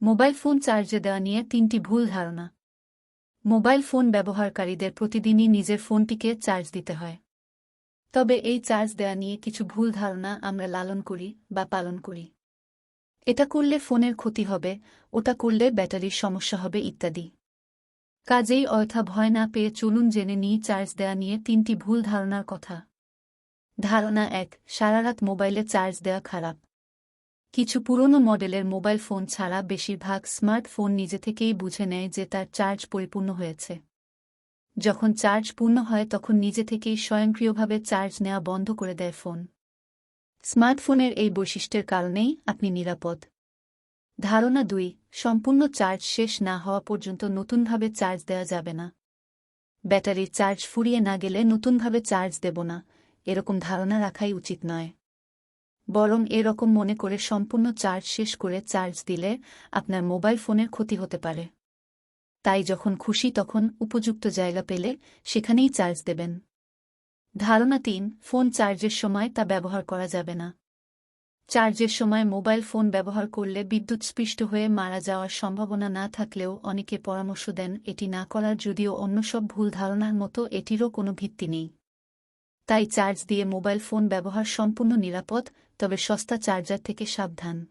Mobile phone চার্জে দেওয়া নিয়ে ৩টি ভুল ধারণা। মোবাইল ফোন ব্যবহারকারীদের প্রতিদিনই নিজের ফোনটিকে চার্জ দিতে হয়। তবে এই চার্জ দেওয়া নিয়ে কিছু ভুল ধারণা আমরা লালন করি বা পালন করি। এটা করলে ফোনের ক্ষতি হবে, ওটা করলে ব্যাটারির সমস্যা হবে ইত্যাদি। কাজেই অযথা ভয় না পেয়ে চলুন জেনে নিই চার্জ দেওয়া নিয়ে ৩টি ভুল ধারণার কথা। ধারণা ১, সারারাত মোবাইলে চার্জ দেওয়া খারাপ। কিছু পুরনো মডেলের মোবাইল ফোন ছাড়া বেশিরভাগ স্মার্টফোন নিজে থেকেই বুঝে নেয় যে তার চার্জ পরিপূর্ণ হয়েছে। যখন চার্জ পূর্ণ হয় তখন নিজে থেকেই স্বয়ংক্রিয়ভাবে চার্জ নেওয়া বন্ধ করে দেয় ফোন। স্মার্টফোনের এই বৈশিষ্ট্যের কারণেই আপনি নিরাপদ। ধারণা ২, সম্পূর্ণ চার্জ শেষ না হওয়া পর্যন্ত নতুনভাবে চার্জ দেওয়া যাবে না। ব্যাটারির চার্জ ফুরিয়ে না গেলে নতুনভাবে চার্জ দেব না, এরকম ধারণা রাখাই উচিত নয়। বরং এরকম মনে করে সম্পূর্ণ চার্জ শেষ করে চার্জ দিলে আপনার মোবাইল ফোনের ক্ষতি হতে পারে। তাই যখন খুশি তখন উপযুক্ত জায়গা পেলে সেখানেই চার্জ দেবেন। ধারণা ৩, ফোন চার্জের সময় তা ব্যবহার করা যাবে না। চার্জের সময় মোবাইল ফোন ব্যবহার করলে বিদ্যুৎস্পৃষ্ট হয়ে মারা যাওয়ার সম্ভাবনা না থাকলেও অনেকে পরামর্শ দেন এটি না করার, যদিও অন্য সব ভুল ধারণার মতো এটিরও কোনো ভিত্তি নেই। তাই চার্জ দিয়ে মোবাইল ফোন ব্যবহার সম্পূর্ণ নিরাপদ, তবে সস্তা চার্জার থেকে সাবধান।